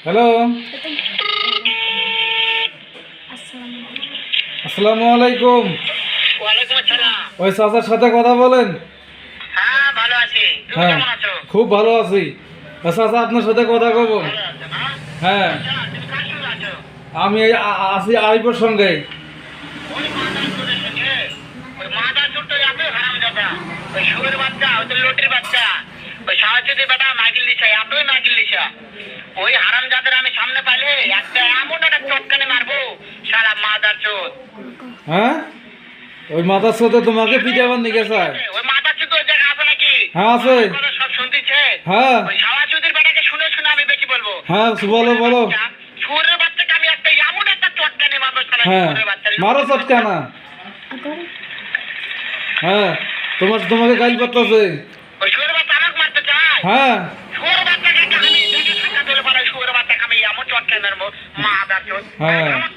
Hello, আসসালামু আলাইকুম। ওয়ালাইকুম আসসালাম। ওই চাচার সাথে কথা বলেন। হ্যাঁ ভালো আছি, তুমি হ্যাঁ, কেমন আছো? খুব ভালো আছি। চাচা আপনার সাথে কথা কব। ভালো আছো না? হ্যাঁ, আচ্ছা, তুমি কার সঙ্গে আছো? আমি এই আছি আরিফের সঙ্গে। ওই মাদার চোরের সঙ্গে? ওই মাদার চোরটা যাবে হারামজাদা। ওই শুয়োর বাচ্চা, ওই তো লটির বাচ্চা। ওই সাহায্যতে বেটা মাগিল দিছা, এতই মাগিল দিছা। ওই হারামজাদার আমি সামনে পাইলে একটা এমন একটা চটকানে মারবো, শালা মাদার চোর। হ্যাঁ, ওই মাথার সাথে তোমাকে পিটাবার নিকে চায়। ওই মাদার চোর ওই জায়গায় আছে নাকি? হ্যাঁ, আছে। আমার কথা সব শুনতেছে? হ্যাঁ ওই সাহায্যদের বেটাকে শুনে শুনে আমি বেশি বলবো। হ্যাঁ, বলো বলো। শুয়োরের বাচ্চাকে আমি একটা এমন একটা চটকানি মারবো, শালা হ্যাঁ, শুয়োরের বাচ্চা। মারো চটকা না। হ্যাঁ, তোমাকে গাইল করতেছে। ওই শুয়োরের বাচ্চা আমাকে মারতে চায়? হ্যাঁ শুয়োরের বাচ্চাকে আমি দেখে থাকা ধরে পারে, শুয়োরের বাচ্চাকে আমি এমন চটকানি মারবো, মাদার চোদ। হ্যাঁ। আমার